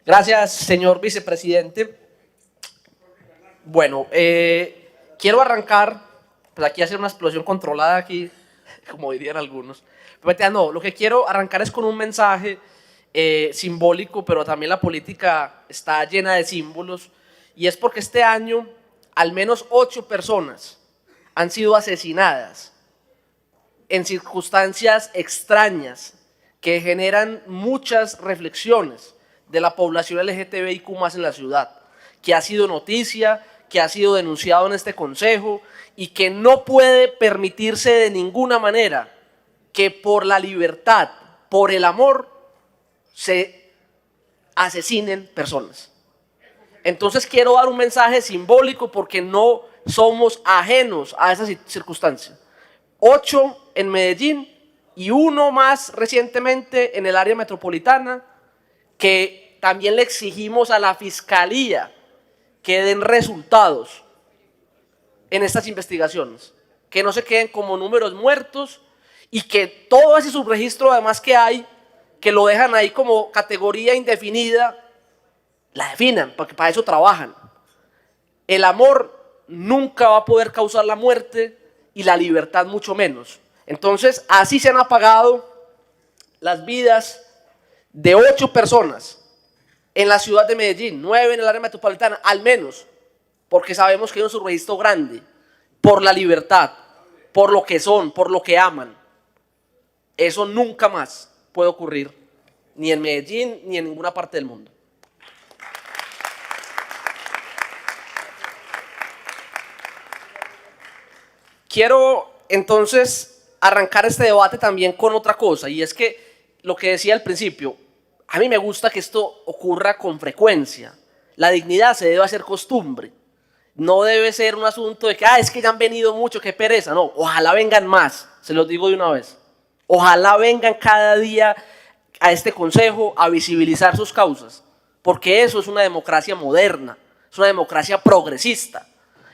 Gracias, señor vicepresidente. Bueno, quiero arrancar, pues aquí hacer una explosión controlada aquí, como dirían algunos. Pero no, lo que quiero arrancar es con un mensaje simbólico, pero también la política está llena de símbolos, y es porque este año al menos 8 personas han sido asesinadas en circunstancias extrañas que generan muchas reflexiones de la población LGTBIQ+ en la ciudad, que ha sido noticia, que ha sido denunciado en este consejo y que no puede permitirse de ninguna manera que por la libertad, por el amor, se asesinen personas. Entonces quiero dar un mensaje simbólico porque no somos ajenos a esa circunstancia. 8 en Medellín y 1 más recientemente en el área metropolitana, que también le exigimos a la Fiscalía que den resultados en estas investigaciones, que no se queden como números muertos y que todo ese subregistro además que hay, que lo dejan ahí como categoría indefinida, la definan, porque para eso trabajan. El amor nunca va a poder causar la muerte y la libertad mucho menos. Entonces, así se han apagado las vidas de 8 personas en la ciudad de Medellín, 9 en el área metropolitana, al menos, porque sabemos que hay un subregistro grande, por la libertad, por lo que son, por lo que aman. Eso nunca más puede ocurrir, ni en Medellín, ni en ninguna parte del mundo. Quiero entonces arrancar este debate también con otra cosa, y es que lo que decía al principio, a mí me gusta que esto ocurra con frecuencia. La dignidad se debe hacer costumbre. No debe ser un asunto de que, es que ya han venido mucho, qué pereza. No, ojalá vengan más, se los digo de una vez. Ojalá vengan cada día a este consejo a visibilizar sus causas, porque eso es una democracia moderna, es una democracia progresista.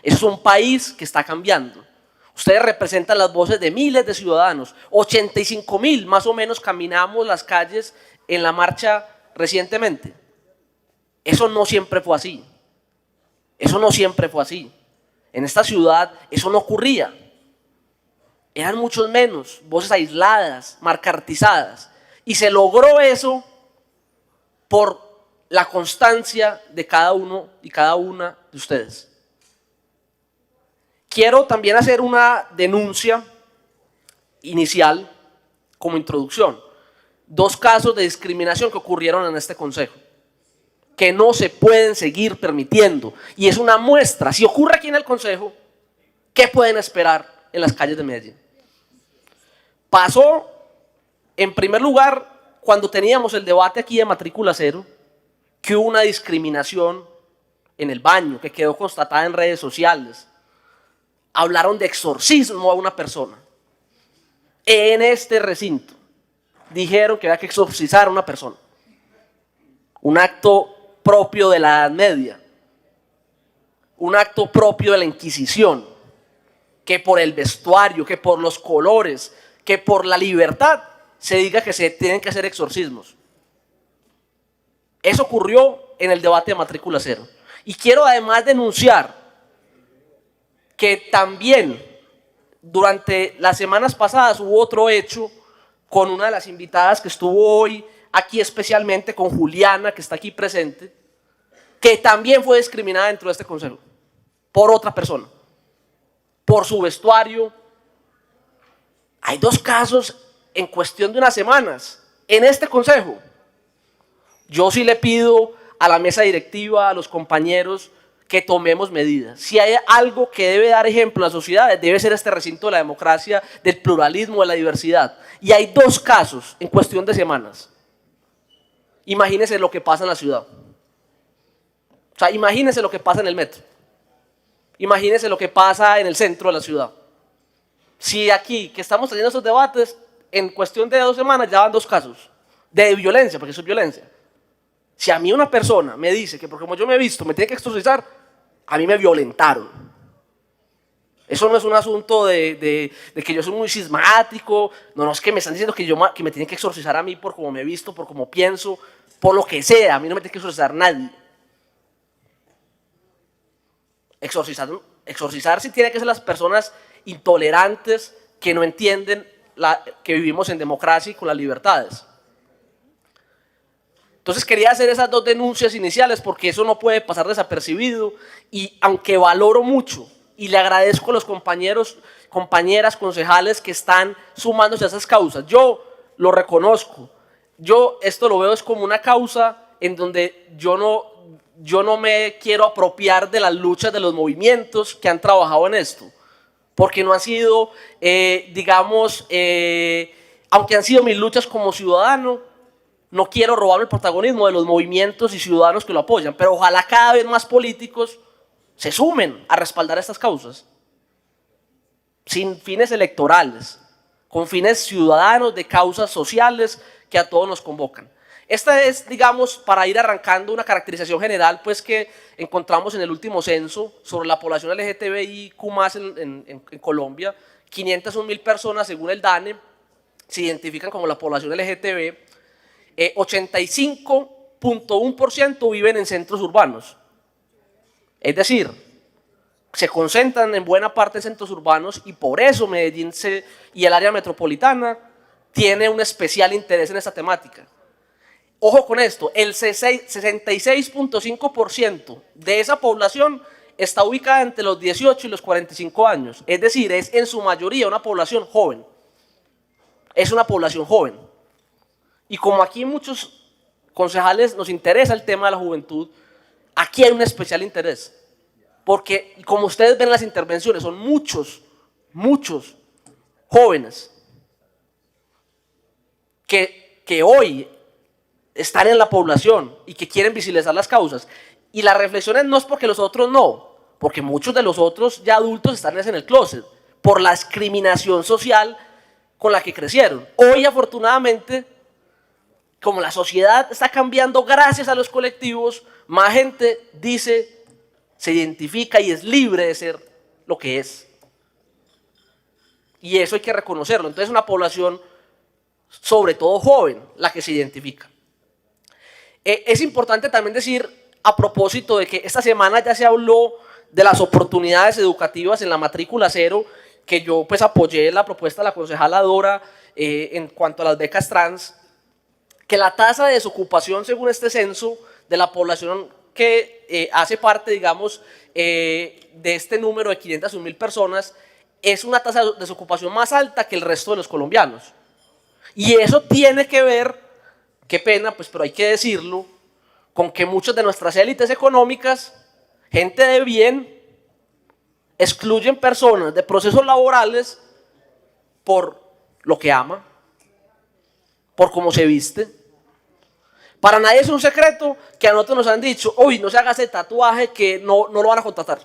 Eso es un país que está cambiando. Ustedes representan las voces de miles de ciudadanos, 85.000 más o menos caminamos las calles en la marcha recientemente. Eso no siempre fue así. Eso no siempre fue así. En esta ciudad eso no ocurría. Eran muchos menos, voces aisladas, marcartizadas. Y se logró eso por la constancia de cada uno y cada una de ustedes. Quiero también hacer una denuncia inicial como introducción. 2 casos de discriminación que ocurrieron en este consejo, que no se pueden seguir permitiendo. Y es una muestra, si ocurre aquí en el consejo, ¿qué pueden esperar en las calles de Medellín? Pasó, en primer lugar, cuando teníamos el debate aquí de matrícula cero, que hubo una discriminación en el baño, que quedó constatada en redes sociales. Hablaron de exorcismo a una persona. En este recinto dijeron que había que exorcizar a una persona. Un acto propio de la Edad Media. Un acto propio de la Inquisición. Que por el vestuario, que por los colores, que por la libertad se diga que se tienen que hacer exorcismos. Eso ocurrió en el debate de matrícula cero. Y quiero además denunciar que también durante las semanas pasadas hubo otro hecho con una de las invitadas que estuvo hoy aquí, especialmente con Juliana, que está aquí presente, que también fue discriminada dentro de este consejo por otra persona, por su vestuario. Hay 2 casos en cuestión de unas semanas en este consejo. Yo sí le pido a la mesa directiva, a los compañeros, que tomemos medidas. Si hay algo que debe dar ejemplo a la sociedad, debe ser este recinto de la democracia, del pluralismo, de la diversidad. Y hay 2 casos en cuestión de semanas. Imagínense lo que pasa en la ciudad. O sea, imagínense lo que pasa en el metro. Imagínense lo que pasa en el centro de la ciudad. Si aquí, que estamos teniendo estos debates, en cuestión de 2 semanas ya van 2 casos de violencia, porque eso es violencia. Si a mí una persona me dice que porque como yo me he visto me tiene que exorcizar, a mí me violentaron. Eso no es un asunto de que yo soy muy cismático, no, no es que me están diciendo que me tienen que exorcizar a mí por cómo me he visto, por cómo pienso, por lo que sea, a mí no me tiene que exorcizar nadie. Exorcizar sí tiene que ser las personas intolerantes que no entienden que vivimos en democracia y con las libertades. Entonces quería hacer esas dos denuncias iniciales porque eso no puede pasar desapercibido y aunque valoro mucho y le agradezco a los compañeros, compañeras, concejales que están sumándose a esas causas, yo lo reconozco, yo esto lo veo es como una causa en donde yo no me quiero apropiar de las luchas de los movimientos que han trabajado en esto, porque no han sido, digamos, aunque han sido mis luchas como ciudadano, no quiero robar el protagonismo de los movimientos y ciudadanos que lo apoyan, pero ojalá cada vez más políticos se sumen a respaldar estas causas, sin fines electorales, con fines ciudadanos de causas sociales que a todos nos convocan. Esta es, digamos, para ir arrancando una caracterización general pues, que encontramos en el último censo sobre la población LGTBIQ+ en Colombia. 501.000 personas, según el DANE, se identifican como la población LGTB. 85.1% viven en centros urbanos. Es decir, se concentran en buena parte en centros urbanos y por eso Medellín y el área metropolitana tiene un especial interés en esta temática. Ojo con esto, el 66.5% de esa población está ubicada entre los 18 y los 45 años. Es decir, es en su mayoría una población joven. Es una población joven. Y como aquí muchos concejales nos interesa el tema de la juventud, aquí hay un especial interés. Porque como ustedes ven en las intervenciones, son muchos jóvenes que hoy están en la población y que quieren visibilizar las causas. Y la reflexión no es porque los otros no, porque muchos de los otros ya adultos están en el closet, por la discriminación social con la que crecieron. Hoy afortunadamente, como la sociedad está cambiando gracias a los colectivos, más gente dice, se identifica y es libre de ser lo que es. Y eso hay que reconocerlo. Entonces es una población, sobre todo joven, la que se identifica. Es importante también decir, a propósito de que esta semana ya se habló de las oportunidades educativas en la matrícula cero, que yo pues apoyé la propuesta de la concejala Dora en cuanto a las becas trans, que la tasa de desocupación según este censo de la población que hace parte, digamos, de este número de 501.000 personas, es una tasa de desocupación más alta que el resto de los colombianos. Y eso tiene que ver, qué pena, pues, pero hay que decirlo, con que muchas de nuestras élites económicas, gente de bien, excluyen personas de procesos laborales por lo que ama, por cómo se viste. Para nadie es un secreto que a nosotros nos han dicho, uy, no se haga ese tatuaje que no lo van a contratar.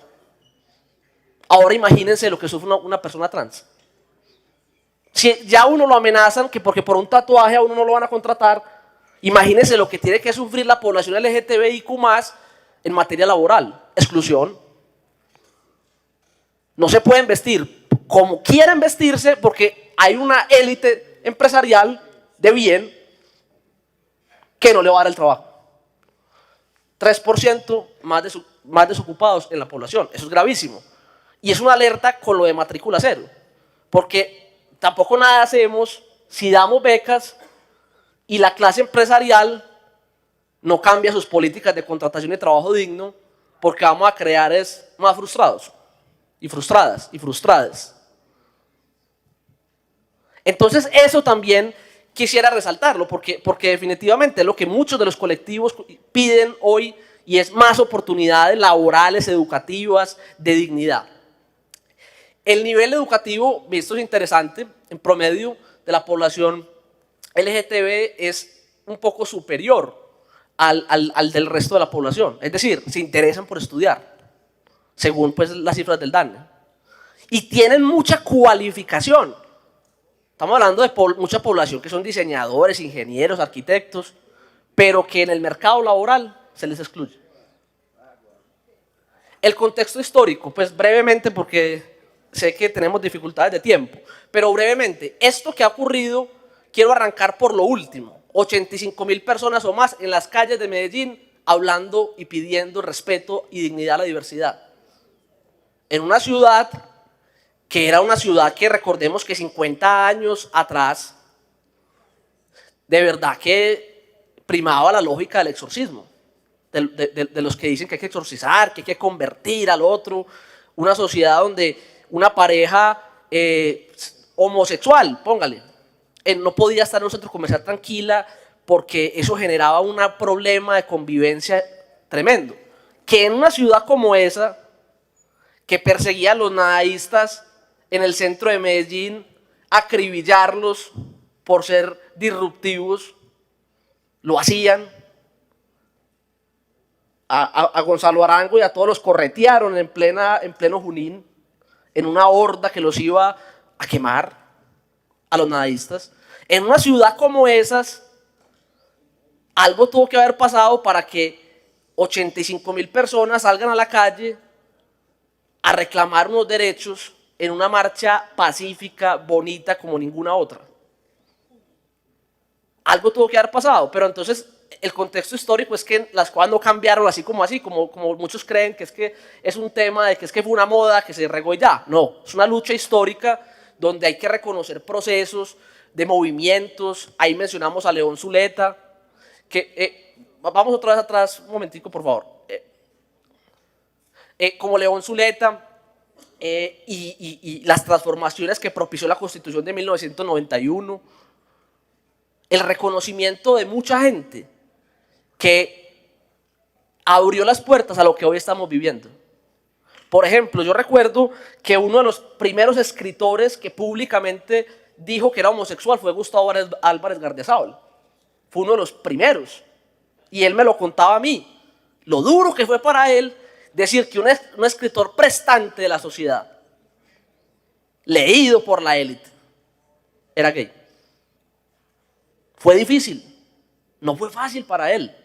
Ahora imagínense lo que sufre una persona trans. Si ya uno lo amenazan que porque por un tatuaje a uno no lo van a contratar, imagínense lo que tiene que sufrir la población LGTBIQ+ en materia laboral, exclusión. No se pueden vestir como quieren vestirse porque hay una élite empresarial de bien que no le va a dar el trabajo. 3% más desocupados en la población, eso es gravísimo. Y es una alerta con lo de matrícula cero, porque tampoco nada hacemos si damos becas y la clase empresarial no cambia sus políticas de contratación y trabajo digno, porque vamos a crear más frustrados y frustradas y frustradas. Entonces eso también quisiera resaltarlo, porque definitivamente es lo que muchos de los colectivos piden hoy y es más oportunidades laborales, educativas, de dignidad. El nivel educativo, esto es interesante, en promedio de la población LGTB es un poco superior al del resto de la población. Es decir, se interesan por estudiar, según pues, las cifras del DANE. Y tienen mucha cualificación. Estamos hablando de mucha población que son diseñadores, ingenieros, arquitectos, pero que en el mercado laboral se les excluye. El contexto histórico, pues brevemente porque sé que tenemos dificultades de tiempo, pero brevemente, esto que ha ocurrido, quiero arrancar por lo último. 85.000 personas o más en las calles de Medellín hablando y pidiendo respeto y dignidad a la diversidad. En una ciudad que era una ciudad que recordemos que 50 años atrás, de verdad que primaba la lógica del exorcismo, de los que dicen que hay que exorcizar, que hay que convertir al otro, una sociedad donde una pareja homosexual, póngale, no podía estar en un centro comercial tranquila porque eso generaba un problema de convivencia tremendo. Que en una ciudad como esa, que perseguía a los nadaístas en el centro de Medellín, acribillarlos por ser disruptivos, lo hacían. A Gonzalo Arango y a todos los corretearon en pleno Junín, en una horda que los iba a quemar a los nadaístas. En una ciudad como esas, algo tuvo que haber pasado para que 85.000 personas salgan a la calle a reclamar unos derechos en una marcha pacífica, bonita, como ninguna otra. Algo tuvo que haber pasado, pero entonces el contexto histórico es que las cosas no cambiaron así, como muchos creen, que es un tema de que fue una moda que se regó y ya. No, es una lucha histórica donde hay que reconocer procesos de movimientos. Ahí mencionamos a León Zuleta, vamos otra vez atrás, un momentico por favor. Como León Zuleta y las transformaciones que propició la Constitución de 1991, el reconocimiento de mucha gente que abrió las puertas a lo que hoy estamos viviendo. Por ejemplo, yo recuerdo que uno de los primeros escritores que públicamente dijo que era homosexual fue Gustavo Álvarez Gardiazabal. Fue uno de los primeros. Y él me lo contaba a mí. Lo duro que fue para él decir que un escritor prestante de la sociedad, leído por la élite, era gay. Fue difícil. No fue fácil para él.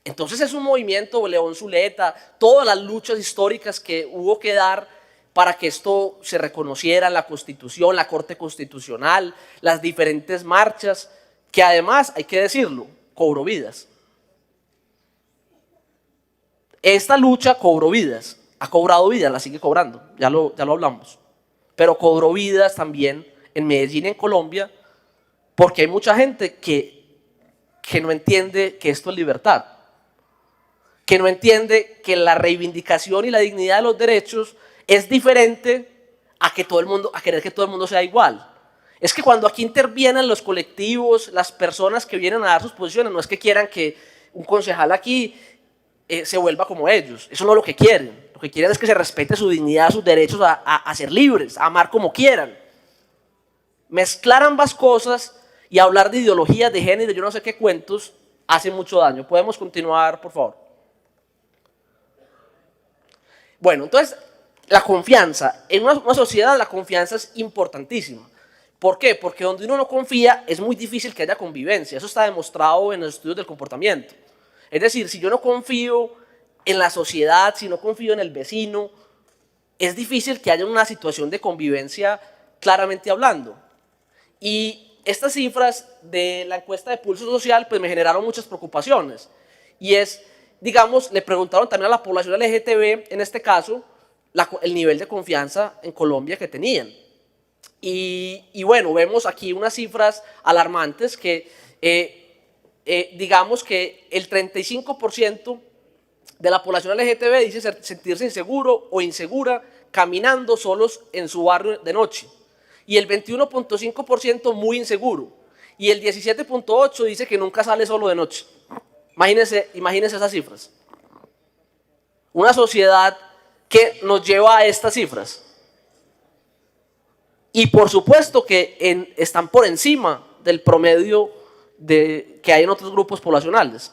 Entonces es un movimiento, León Zuleta, todas las luchas históricas que hubo que dar para que esto se reconociera en la Constitución, la Corte Constitucional, las diferentes marchas, que además, hay que decirlo, cobró vidas. Esta lucha cobró vidas, ha cobrado vidas, la sigue cobrando, ya lo hablamos, pero cobró vidas también en Medellín y en Colombia, porque hay mucha gente que no entiende que esto es libertad, que no entiende que la reivindicación y la dignidad de los derechos es diferente a querer que todo el mundo sea igual. Es que cuando aquí intervienen los colectivos, las personas que vienen a dar sus posiciones, no es que quieran que un concejal aquí se vuelva como ellos. Eso no es lo que quieren. Lo que quieren es que se respete su dignidad, sus derechos a ser libres, a amar como quieran. Mezclar ambas cosas y hablar de ideologías de género, yo no sé qué cuentos, hace mucho daño. ¿Podemos continuar, por favor? Bueno, entonces, la confianza. En una sociedad la confianza es importantísima. ¿Por qué? Porque donde uno no confía es muy difícil que haya convivencia. Eso está demostrado en los estudios del comportamiento. Es decir, si yo no confío en la sociedad, si no confío en el vecino, es difícil que haya una situación de convivencia claramente hablando. Y estas cifras de la encuesta de pulso social pues me generaron muchas preocupaciones. Y es, digamos, le preguntaron también a la población LGTB, en este caso, el nivel de confianza en Colombia que tenían. Y bueno, vemos aquí unas cifras alarmantes que digamos que el 35% de la población LGTB dice sentirse inseguro o insegura caminando solos en su barrio de noche. Y el 21.5% muy inseguro. Y el 17.8% dice que nunca sale solo de noche. Imagínense esas cifras. Una sociedad que nos lleva a estas cifras. Y por supuesto que están por encima del promedio que hay en otros grupos poblacionales.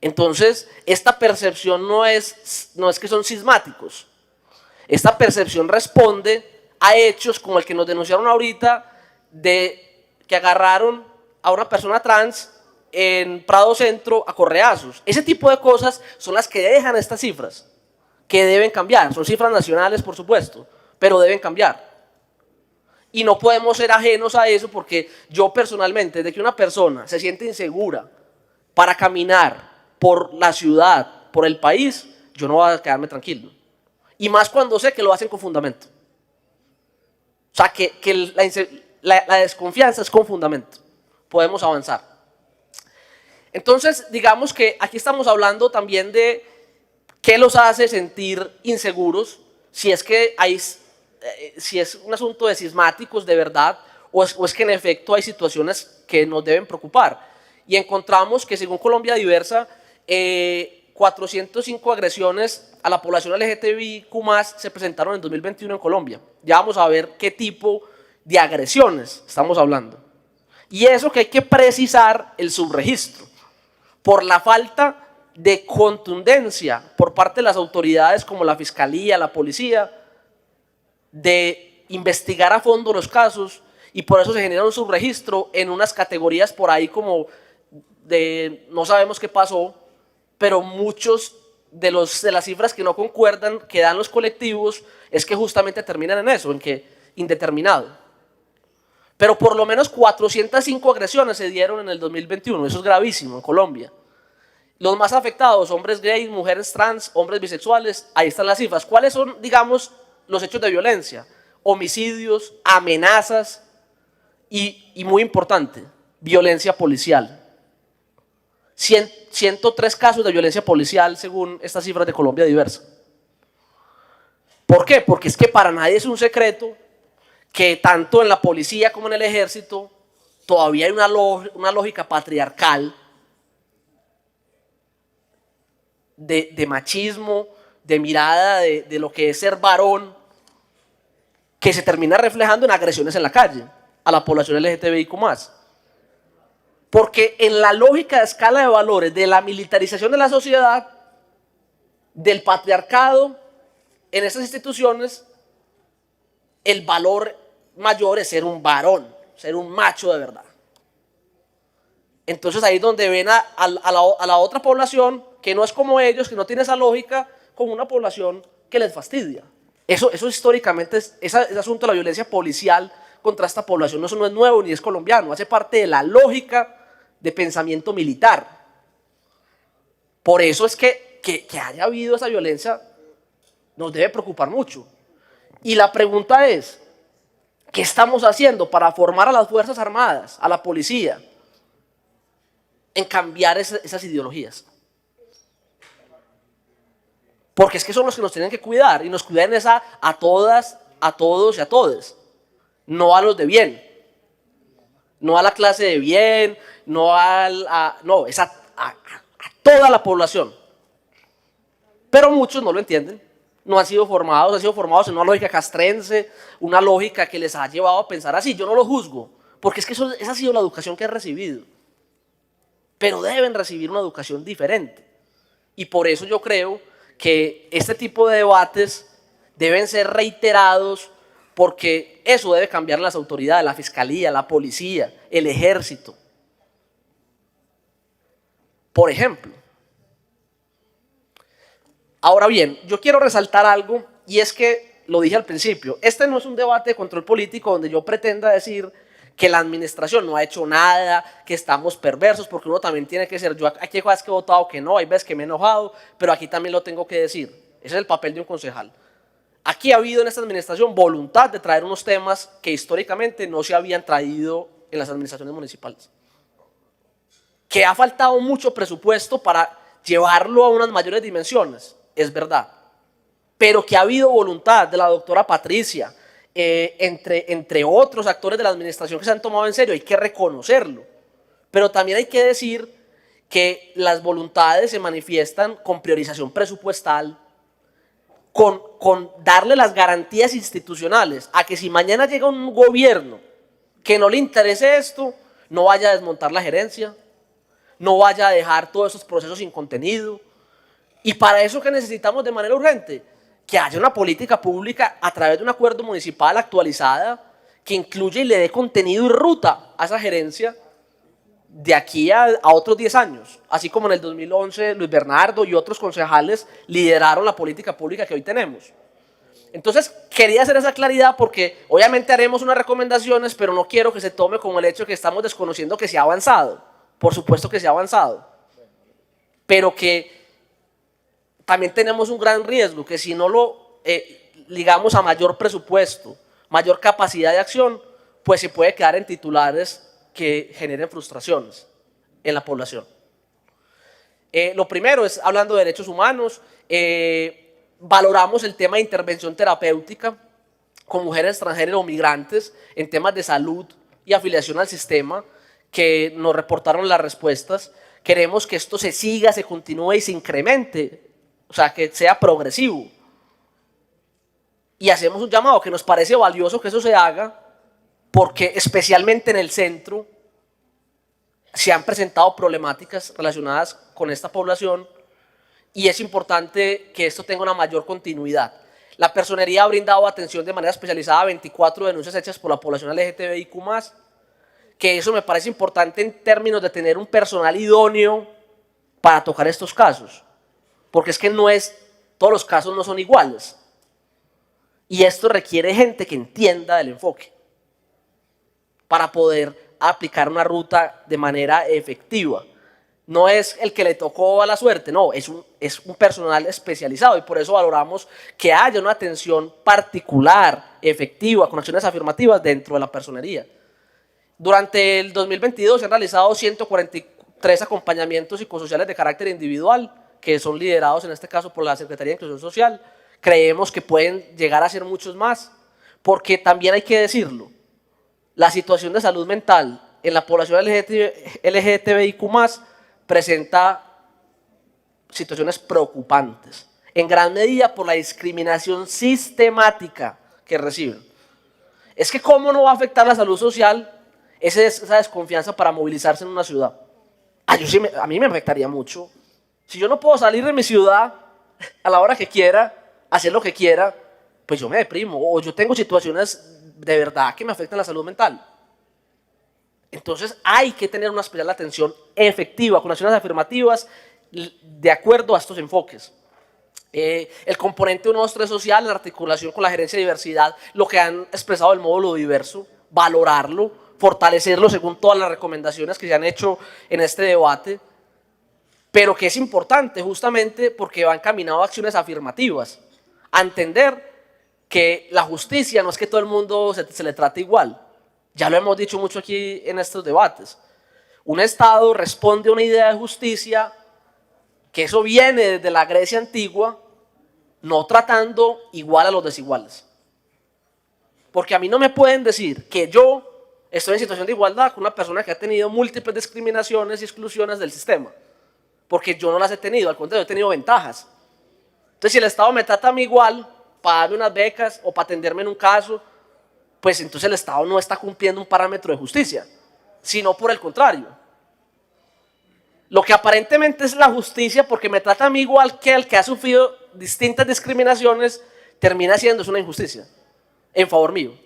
Entonces, esta percepción no es que son sismáticos. Esta percepción responde a hechos como el que nos denunciaron ahorita, de que agarraron a una persona trans en Prado Centro a correazos. Ese tipo de cosas son las que dejan estas cifras, que deben cambiar. Son cifras nacionales, por supuesto, pero deben cambiar. Y no podemos ser ajenos a eso porque yo personalmente, desde que una persona se siente insegura para caminar por la ciudad, por el país, yo no voy a quedarme tranquilo. Y más cuando sé que lo hacen con fundamento. O sea, que la desconfianza es con fundamento. Podemos avanzar. Entonces, digamos que aquí estamos hablando también de qué los hace sentir inseguros, si es que hay, si es un asunto de sismáticos de verdad, o es que en efecto hay situaciones que nos deben preocupar. Y encontramos que según Colombia Diversa, 405 agresiones a la población LGTBIQ+ se presentaron en 2021 en Colombia. Ya vamos a ver qué tipo de agresiones estamos hablando. Y eso que hay que precisar el subregistro, por la falta de contundencia por parte de las autoridades como la Fiscalía, la Policía, de investigar a fondo los casos, y por eso se genera un subregistro en unas categorías por ahí como de no sabemos qué pasó, pero muchos de las cifras que no concuerdan, que dan los colectivos, es que justamente terminan en eso, en que indeterminado. Pero por lo menos 405 agresiones se dieron en el 2021, eso es gravísimo en Colombia. Los más afectados, hombres gays, mujeres trans, hombres bisexuales, ahí están las cifras. ¿Cuáles son, digamos, los hechos de violencia? Homicidios, amenazas y muy importante, violencia policial. 103 casos de violencia policial según estas cifras de Colombia Diversa. ¿Por qué? Porque es que para nadie es un secreto que tanto en la policía como en el ejército todavía hay una lógica patriarcal de machismo, de mirada de lo que es ser varón, que se termina reflejando en agresiones en la calle a la población LGTBIQ+. Porque en la lógica de escala de valores de la militarización de la sociedad, del patriarcado, en esas instituciones, el valor mayor es ser un varón, ser un macho de verdad. Entonces ahí es donde ven a la otra población, que no es como ellos, que no tiene esa lógica, como una población que les fastidia. Eso históricamente, ese asunto de la violencia policial contra esta población, eso no es nuevo ni es colombiano, hace parte de la lógica de pensamiento militar. Por eso es que haya habido esa violencia nos debe preocupar mucho. Y la pregunta es, ¿qué estamos haciendo para formar a las Fuerzas Armadas, a la policía, en cambiar esas ideologías? Porque es que son los que nos tienen que cuidar, y nos cuidan a todas, a todos y a todes, no a los de bien, no a la clase de bien, no no, es a toda la población. Pero muchos no lo entienden, no han sido formados en una lógica castrense, una lógica que les ha llevado a pensar así. Yo no lo juzgo, porque es que esa ha sido la educación que han recibido. Pero deben recibir una educación diferente. Y por eso yo creo que este tipo de debates deben ser reiterados, porque eso debe cambiar las autoridades, la fiscalía, la policía, el ejército. Por ejemplo. Ahora bien, yo quiero resaltar algo, y es que, lo dije al principio, este no es un debate de control político donde yo pretenda decir que la administración no ha hecho nada, que estamos perversos, porque uno también tiene que ser, yo aquí hay veces que he votado que no, hay veces que me he enojado, pero aquí también lo tengo que decir, ese es el papel de un concejal. Aquí ha habido en esta administración voluntad de traer unos temas que históricamente no se habían traído en las administraciones municipales. Que ha faltado mucho presupuesto para llevarlo a unas mayores dimensiones, es verdad, pero que ha habido voluntad de la doctora Patricia, entre otros actores de la administración que se han tomado en serio, hay que reconocerlo, pero también hay que decir que las voluntades se manifiestan con priorización presupuestal, con darle las garantías institucionales a que si mañana llega un gobierno que no le interese esto, no vaya a desmontar la gerencia, no vaya a dejar todos esos procesos sin contenido. Y para eso, ¿qué necesitamos de manera urgente? Que haya una política pública a través de un acuerdo municipal actualizada que incluya y le dé contenido y ruta a esa gerencia de aquí a otros 10 años, así como en el 2011 Luis Bernardo y otros concejales lideraron la política pública que hoy tenemos. Entonces, quería hacer esa claridad porque obviamente haremos unas recomendaciones, pero no quiero que se tome como el hecho de que estamos desconociendo que se ha avanzado. Por supuesto que se ha avanzado, pero que también tenemos un gran riesgo, que si no lo ligamos a mayor presupuesto, mayor capacidad de acción, pues se puede quedar en titulares que generen frustraciones en la población. Lo primero es, hablando de derechos humanos, valoramos el tema de intervención terapéutica con mujeres extranjeras o migrantes en temas de salud y afiliación al sistema, que nos reportaron las respuestas. Queremos que esto se siga, se continúe y se incremente, o sea, que sea progresivo. Y hacemos un llamado que nos parece valioso que eso se haga, porque especialmente en el centro se han presentado problemáticas relacionadas con esta población y es importante que esto tenga una mayor continuidad. La personería ha brindado atención de manera especializada a 24 denuncias hechas por la población LGTBIQ+, que eso me parece importante en términos de tener un personal idóneo para tocar estos casos, porque es que todos los casos no son iguales y esto requiere gente que entienda del enfoque para poder aplicar una ruta de manera efectiva. No es el que le tocó a la suerte, no, es un personal especializado y por eso valoramos que haya una atención particular, efectiva, con acciones afirmativas dentro de la personería. Durante el 2022 se han realizado 143 acompañamientos psicosociales de carácter individual, que son liderados en este caso por la Secretaría de Inclusión Social. Creemos que pueden llegar a ser muchos más, porque también hay que decirlo, la situación de salud mental en la población LGTBIQ+, presenta situaciones preocupantes, en gran medida por la discriminación sistemática que reciben. Es que cómo no va a afectar la salud social esa desconfianza para movilizarse en una ciudad. A mí me afectaría mucho. Si yo no puedo salir de mi ciudad a la hora que quiera, hacer lo que quiera, pues yo me deprimo o yo tengo situaciones de verdad que me afectan la salud mental. Entonces hay que tener una especial atención efectiva, con acciones afirmativas de acuerdo a estos enfoques. El componente 1, 2, 3 social, en articulación con la gerencia de diversidad, lo que han expresado el módulo diverso, valorarlo, fortalecerlo según todas las recomendaciones que se han hecho en este debate, pero que es importante justamente porque va encaminado a acciones afirmativas, a entender que la justicia no es que todo el mundo se le trate igual. Ya lo hemos dicho mucho aquí en estos debates. Un Estado responde a una idea de justicia, que eso viene desde la Grecia antigua, no tratando igual a los desiguales. Porque a mí no me pueden decir que yo estoy en situación de igualdad con una persona que ha tenido múltiples discriminaciones y exclusiones del sistema. Porque yo no las he tenido, al contrario, he tenido ventajas. Entonces, si el Estado me trata a mí igual, para darme unas becas o para atenderme en un caso, pues entonces el Estado no está cumpliendo un parámetro de justicia, sino por el contrario. Lo que aparentemente es la justicia, porque me trata a mí igual que el que ha sufrido distintas discriminaciones, termina siendo una injusticia en favor mío.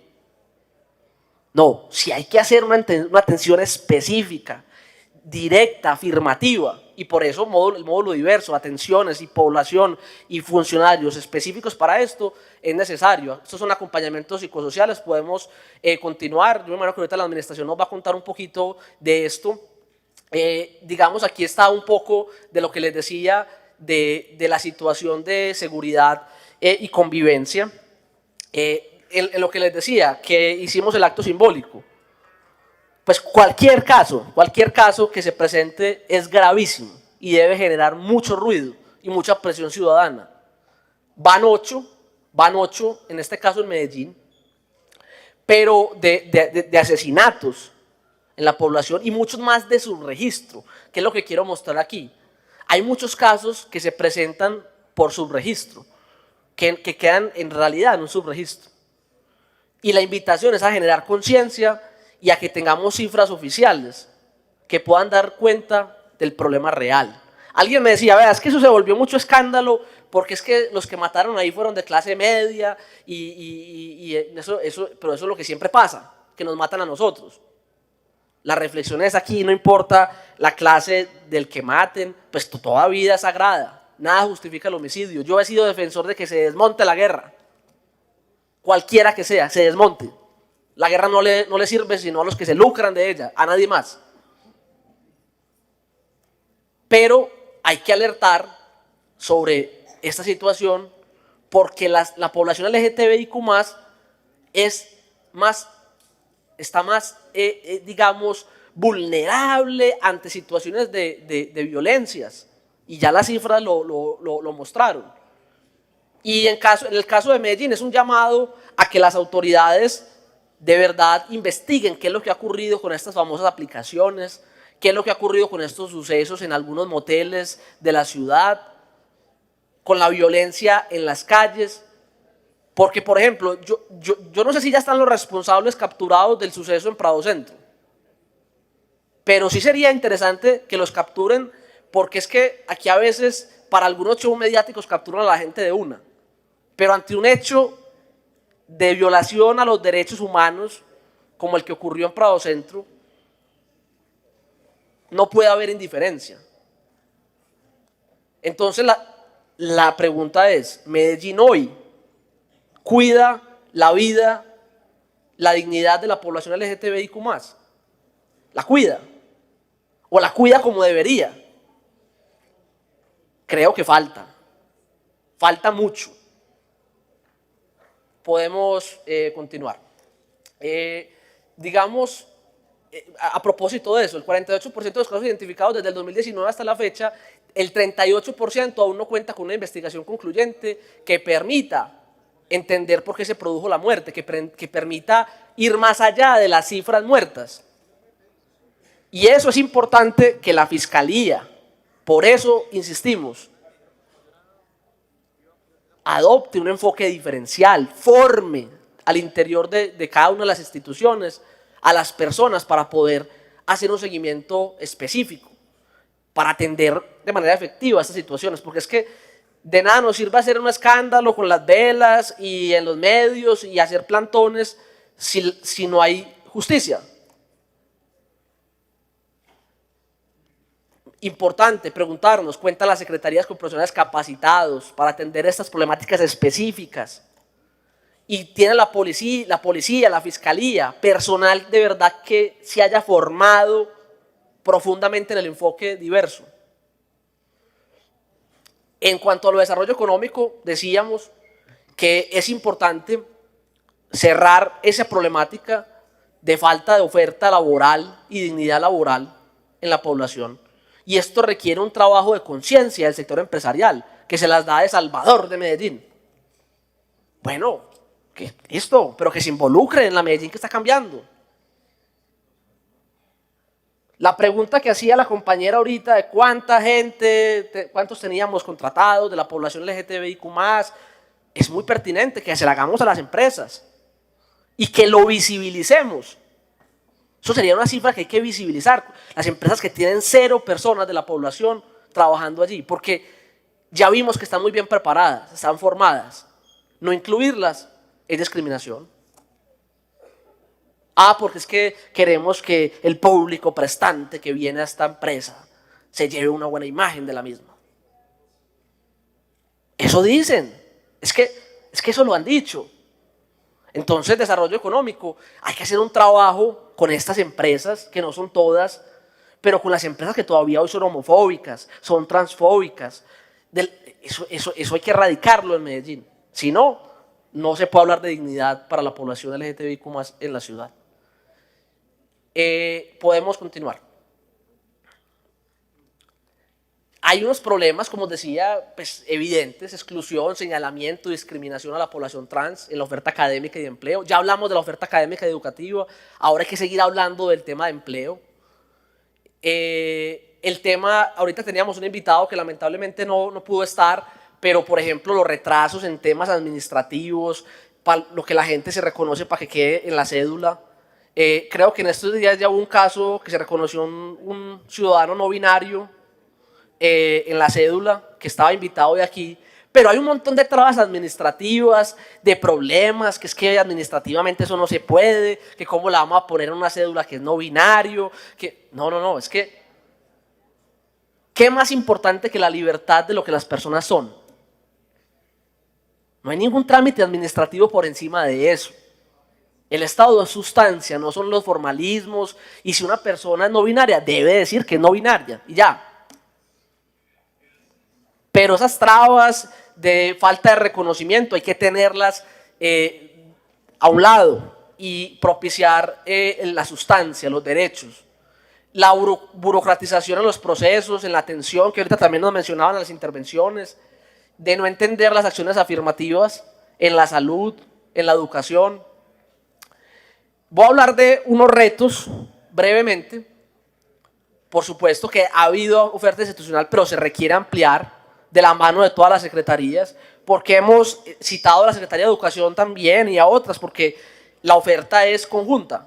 No, si hay que hacer una atención específica, directa, afirmativa, y por eso el módulo diverso, atenciones y población y funcionarios específicos para esto es necesario. Estos son acompañamientos psicosociales, podemos continuar. Yo me imagino que ahorita la administración nos va a contar un poquito de esto. Digamos, aquí está un poco de lo que les decía de la situación de seguridad y convivencia. En lo que les decía, que hicimos el acto simbólico. Pues cualquier caso que se presente es gravísimo y debe generar mucho ruido y mucha presión ciudadana. Van ocho en este caso en Medellín, pero de asesinatos en la población y muchos más de subregistro, que es lo que quiero mostrar aquí. Hay muchos casos que se presentan por subregistro, que quedan en realidad en un subregistro. Y la invitación es a generar conciencia y a que tengamos cifras oficiales que puedan dar cuenta del problema real. Alguien me decía, vea, es que eso se volvió mucho escándalo porque es que los que mataron ahí fueron de clase media pero eso es lo que siempre pasa, que nos matan a nosotros. La reflexión es aquí, no importa la clase del que maten, pues toda vida es sagrada, nada justifica el homicidio. Yo he sido defensor de que se desmonte la guerra, cualquiera que sea, se desmonte. La guerra no le sirve sino a los que se lucran de ella, a nadie más. Pero hay que alertar sobre esta situación porque la población LGTBIQ+, está más, digamos, vulnerable ante situaciones de violencias. Y ya las cifras lo mostraron. Y en el caso de Medellín es un llamado a que las autoridades de verdad investiguen qué es lo que ha ocurrido con estas famosas aplicaciones, qué es lo que ha ocurrido con estos sucesos en algunos moteles de la ciudad, con la violencia en las calles. Porque, por ejemplo, yo no sé si ya están los responsables capturados del suceso en Prado Centro, pero sí sería interesante que los capturen, porque es que aquí a veces, para algunos shows mediáticos, capturan a la gente de una, pero ante un hecho de violación a los derechos humanos, como el que ocurrió en Prado Centro, no puede haber indiferencia. Entonces, la pregunta es, ¿Medellín hoy cuida la vida, la dignidad de la población LGTBIQ+? ¿La cuida? ¿O la cuida como debería? Creo que falta mucho. Podemos continuar. Digamos, a propósito de eso, el 48% de los casos identificados desde el 2019 hasta la fecha, el 38% aún no cuenta con una investigación concluyente que permita entender por qué se produjo la muerte, que permita ir más allá de las cifras muertas. Y eso es importante que la Fiscalía, por eso insistimos, adopte un enfoque diferencial, forme al interior de cada una de las instituciones a las personas para poder hacer un seguimiento específico, para atender de manera efectiva estas situaciones, porque es que de nada nos sirve hacer un escándalo con las velas y en los medios y hacer plantones si no hay justicia. Importante preguntarnos, ¿cuentan las secretarías con profesionales capacitados para atender estas problemáticas específicas? Y tiene la policía, la fiscalía, personal de verdad que se haya formado profundamente en el enfoque diverso. En cuanto a lo de desarrollo económico, decíamos que es importante cerrar esa problemática de falta de oferta laboral y dignidad laboral en la población. Y esto requiere un trabajo de conciencia del sector empresarial, que se las da de Salvador de Medellín. Bueno, listo, pero que se involucre en la Medellín que está cambiando. La pregunta que hacía la compañera ahorita de cuánta gente, cuántos teníamos contratados de la población LGTBIQ+, es muy pertinente que se la hagamos a las empresas y que lo visibilicemos. Eso sería una cifra que hay que visibilizar. Las empresas que tienen 0 personas de la población trabajando allí, porque ya vimos que están muy bien preparadas, están formadas. No incluirlas es discriminación. Porque es que queremos que el público prestante que viene a esta empresa se lleve una buena imagen de la misma. Eso dicen. Es que eso lo han dicho. Entonces, desarrollo económico, hay que hacer un trabajo con estas empresas, que no son todas, pero con las empresas que todavía hoy son homofóbicas, son transfóbicas. Eso hay que erradicarlo en Medellín. Si no, no se puede hablar de dignidad para la población LGTBIQ+ en la ciudad. Podemos continuar. Hay unos problemas, como decía, pues, evidentes: exclusión, señalamiento, discriminación a la población trans en la oferta académica y de empleo. Ya hablamos de la oferta académica y educativa, ahora hay que seguir hablando del tema de empleo. El tema, ahorita teníamos un invitado que lamentablemente no pudo estar, pero por ejemplo los retrasos en temas administrativos, para lo que la gente se reconoce para que quede en la cédula. Creo que en estos días ya hubo un caso que se reconoció un ciudadano no binario en la cédula, que estaba invitado de aquí, Pero hay un montón de trabas administrativas, de problemas, que es que administrativamente eso no se puede, que cómo la vamos a poner en una cédula que es no binario, que no, es que ¿qué más importante que la libertad de lo que las personas son? No hay ningún trámite administrativo por encima de eso. El estado de sustancia, no son los formalismos, y si una persona es no binaria, debe decir que es no binaria, y ya. Pero esas trabas de falta de reconocimiento hay que tenerlas a un lado y propiciar la sustancia, los derechos. La burocratización en los procesos, en la atención, que ahorita también nos mencionaban en las intervenciones, de no entender las acciones afirmativas en la salud, en la educación. Voy a hablar de unos retos brevemente. Por supuesto que ha habido oferta institucional, pero se requiere ampliar de la mano de todas las secretarías, porque hemos citado a la Secretaría de Educación también y a otras, porque la oferta es conjunta.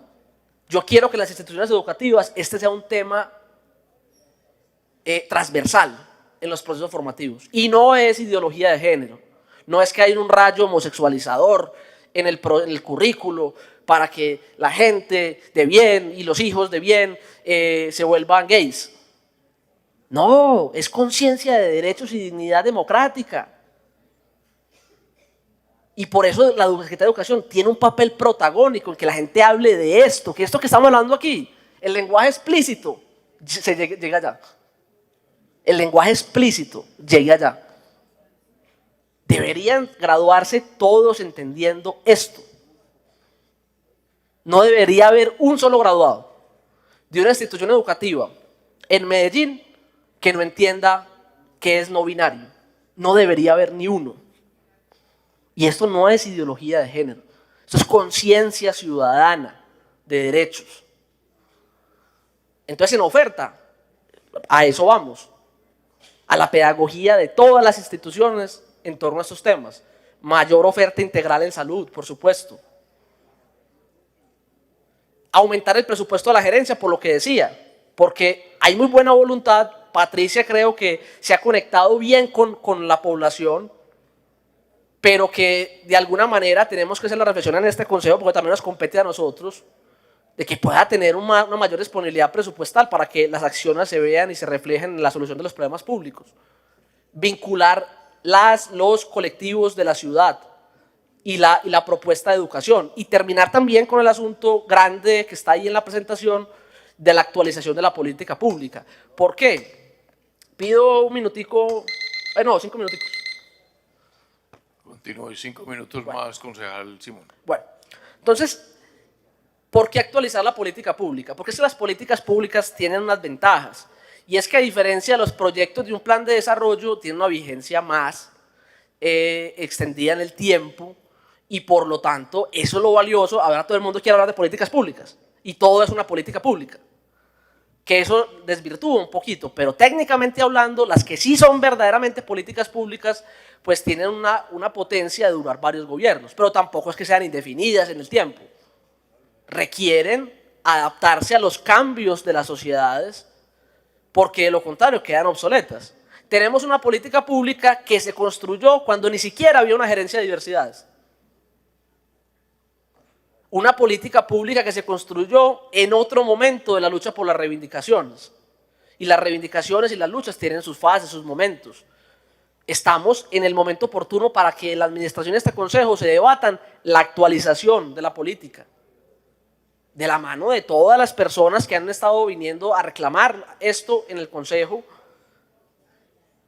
Yo quiero que en las instituciones educativas este sea un tema transversal en los procesos formativos. Y no es ideología de género, no es que hay un rayo homosexualizador en el currículo para que la gente de bien y los hijos de bien se vuelvan gays. No, es conciencia de derechos y dignidad democrática. Y por eso la Secretaría de Educación tiene un papel protagónico en que la gente hable de esto, que esto que estamos hablando aquí, el lenguaje explícito, llega allá. El lenguaje explícito llega allá. Deberían graduarse todos entendiendo esto. No debería haber un solo graduado de una institución educativa en Medellín que no entienda qué es no binario. No debería haber ni uno. Y esto no es ideología de género. Esto es conciencia ciudadana de derechos. Entonces, en oferta, a eso vamos. A la pedagogía de todas las instituciones en torno a estos temas. Mayor oferta integral en salud, por supuesto. Aumentar el presupuesto de la gerencia, por lo que decía, porque hay muy buena voluntad. Patricia creo que se ha conectado bien con la población, pero que de alguna manera tenemos que hacer la reflexión en este consejo, porque también nos compete a nosotros, de que pueda tener una mayor disponibilidad presupuestal para que las acciones se vean y se reflejen en la solución de los problemas públicos. Vincular los colectivos de la ciudad y la propuesta de educación. Y terminar también con el asunto grande que está ahí en la presentación de la actualización de la política pública. ¿Por qué? Pido un minutico, 5 minuticos. Continúe 5 minutos más, concejal Simón. Bueno, entonces, ¿por qué actualizar la política pública? Porque es que las políticas públicas tienen unas ventajas. Y es que a diferencia de los proyectos de un plan de desarrollo, tienen una vigencia más extendida en el tiempo y por lo tanto, eso es lo valioso. Ahora todo el mundo quiere hablar de políticas públicas y todo es una política pública. Que eso desvirtúa un poquito, pero técnicamente hablando, las que sí son verdaderamente políticas públicas, pues tienen una potencia de durar varios gobiernos, pero tampoco es que sean indefinidas en el tiempo. Requieren adaptarse a los cambios de las sociedades, porque de lo contrario quedan obsoletas. Tenemos una política pública que se construyó cuando ni siquiera había una gerencia de diversidades. Una política pública que se construyó en otro momento de la lucha por las reivindicaciones. Y las reivindicaciones y las luchas tienen sus fases, sus momentos. Estamos en el momento oportuno para que la administración y este consejo se debatan la actualización de la política. De la mano de todas las personas que han estado viniendo a reclamar esto en el consejo,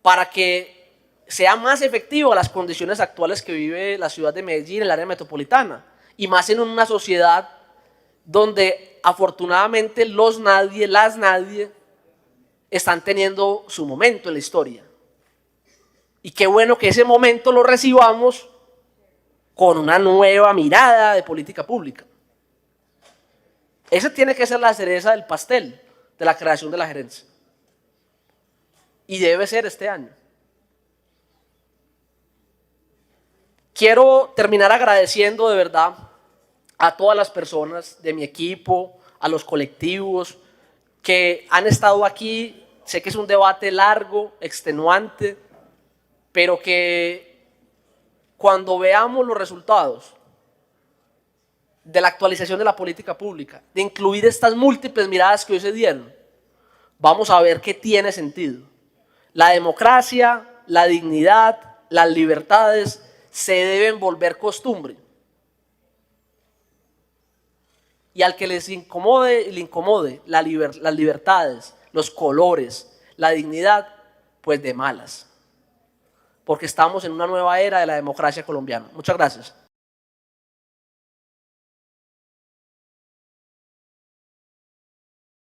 para que sea más efectivo las condiciones actuales que vive la ciudad de Medellín, el área metropolitana. Y más en una sociedad donde afortunadamente los nadie, las nadie, están teniendo su momento en la historia. Y qué bueno que ese momento lo recibamos con una nueva mirada de política pública. Esa tiene que ser la cereza del pastel de la creación de la gerencia. Y debe ser este año. Quiero terminar agradeciendo de verdad a todas las personas de mi equipo, a los colectivos que han estado aquí. Sé que es un debate largo, extenuante, pero que cuando veamos los resultados de la actualización de la política pública, de incluir estas múltiples miradas que hoy se dieron, vamos a ver que tiene sentido. La democracia, la dignidad, las libertades se deben volver costumbre. Y al que les incomode, le incomode las libertades, los colores, la dignidad, pues de malas. Porque estamos en una nueva era de la democracia colombiana. Muchas gracias.